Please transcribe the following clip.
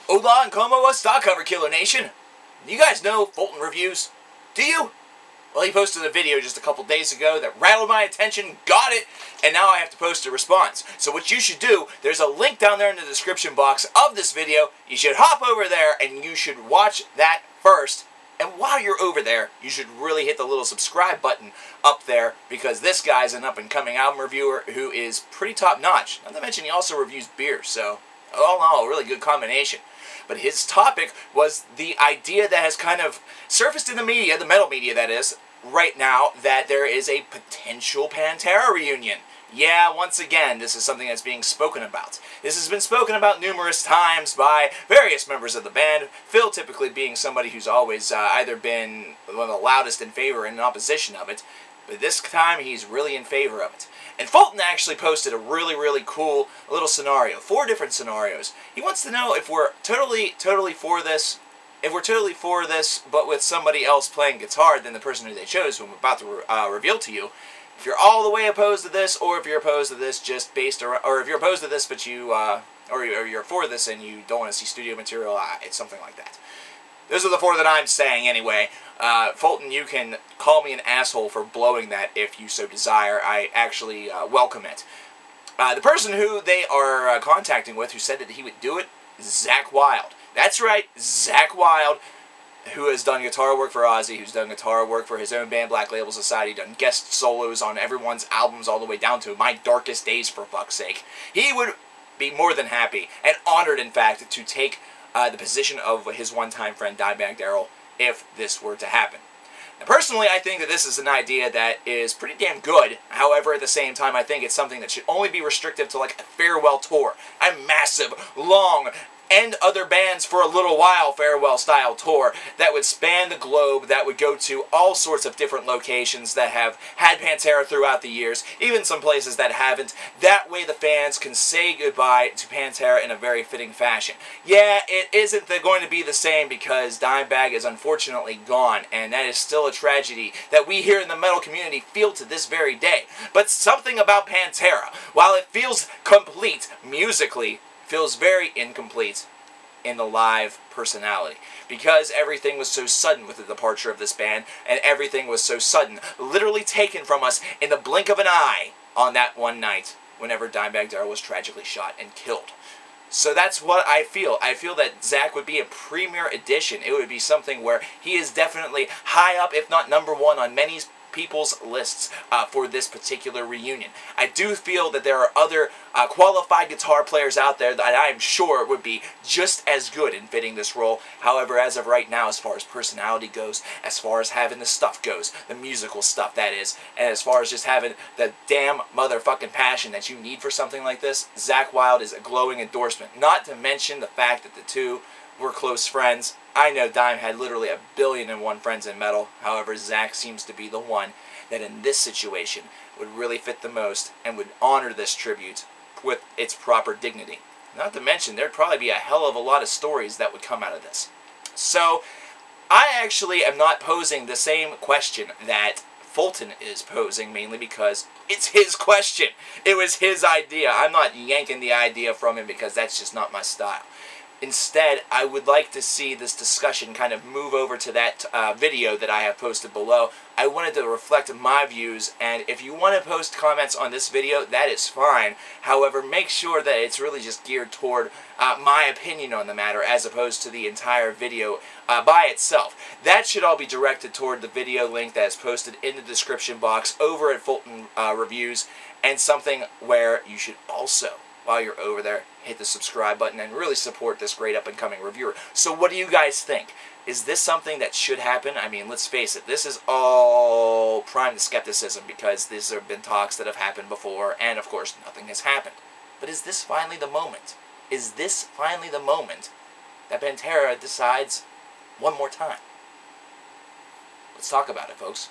Hola and como esta, Cover Killer Nation? You guys know FultonsReviews? Do you? Well, he posted a video just a couple days ago that rattled my attention, got it, and now I have to post a response. So what you should do, there's a link down there in the description box of this video. You should hop over there and you should watch that first. And while you're over there, you should really hit the little subscribe button up there, because this guy's an up-and-coming album reviewer who is pretty top-notch. Not to mention he also reviews beer, so all in all, a really good combination. But his topic was the idea that has kind of surfaced in the media, the metal media that is, right now, that there is a potential Pantera reunion. Yeah, once again, this is something that's being spoken about. This has been spoken about numerous times by various members of the band, Phil typically being somebody who's always either been one of the loudest in favor and in opposition of it, but this time he's really in favor of it. And Fulton actually posted a really cool little scenario, 4 different scenarios. He wants to know if we're totally for this, but with somebody else playing guitar than the person who they chose, who I'm about to reveal to you. If you're all the way opposed to this, or if you're opposed to this just based around, or if you're opposed to this but you, or you're for this and you don't want to see studio material, it's something like that. Those are the 4 that I'm saying anyway. Fulton, you can call me an asshole for blowing that if you so desire. I actually welcome it. The person who they are contacting with, who said that he would do it, ZAKK WYLDE. That's right, ZAKK WYLDE, who has done guitar work for Ozzy, who's done guitar work for his own band, Black Label Society, done guest solos on everyone's albums all the way down to My Darkest Days, for fuck's sake. He would be more than happy, and honored, in fact, to take the position of his one-time friend, Dimebag Darrell, if this were to happen. Now, personally, I think that this is an idea that is pretty damn good. However, at the same time, I think it's something that should only be restrictive to, like, a farewell tour. A massive, long, and other bands for a little while farewell-style tour that would span the globe, that would go to all sorts of different locations that have had Pantera throughout the years, even some places that haven't. That way the fans can say goodbye to Pantera in a very fitting fashion. Yeah, it isn't going to be the same because Dimebag is unfortunately gone, and that is still a tragedy that we here in the metal community feel to this very day. But something about Pantera, while it feels complete musically, feels very incomplete in the live personality, because everything was so sudden with the departure of this band, and everything was so sudden, literally taken from us in the blink of an eye on that one night whenever Dimebag Darrell was tragically shot and killed. So that's what I feel. I feel that ZAKK would be a premier addition. It would be something where he is definitely high up, if not #1 on many people's lists for this particular reunion. I do feel that there are other qualified guitar players out there that I am sure would be just as good in fitting this role. However, as of right now, as far as personality goes, as far as having the stuff goes, the musical stuff that is, and as far as just having the damn motherfucking passion that you need for something like this, ZAKK WYLDE is a glowing endorsement. Not to mention the fact that the two were close friends. I know Dime had literally 1,000,000,001 friends in metal. However, ZAKK seems to be the one that in this situation would really fit the most and would honor this tribute with its proper dignity. Not to mention, there'd probably be a hell of a lot of stories that would come out of this. So, I actually am not posing the same question that Fulton is posing, mainly because it's his question. It was his idea. I'm not yanking the idea from him because that's just not my style. Instead, I would like to see this discussion kind of move over to that video that I have posted below. I wanted to reflect my views, and if you want to post comments on this video, that is fine. However, make sure that it's really just geared toward my opinion on the matter, as opposed to the entire video by itself. That should all be directed toward the video link that is posted in the description box over at FultonsReviews, and something where you should also, while you're over there, hit the subscribe button and really support this great up-and-coming reviewer. So what do you guys think? Is this something that should happen? I mean, let's face it, this is all prime to skepticism because these have been talks that have happened before, and of course, nothing has happened. But is this finally the moment? Is this finally the moment that Pantera decides one more time? Let's talk about it, folks.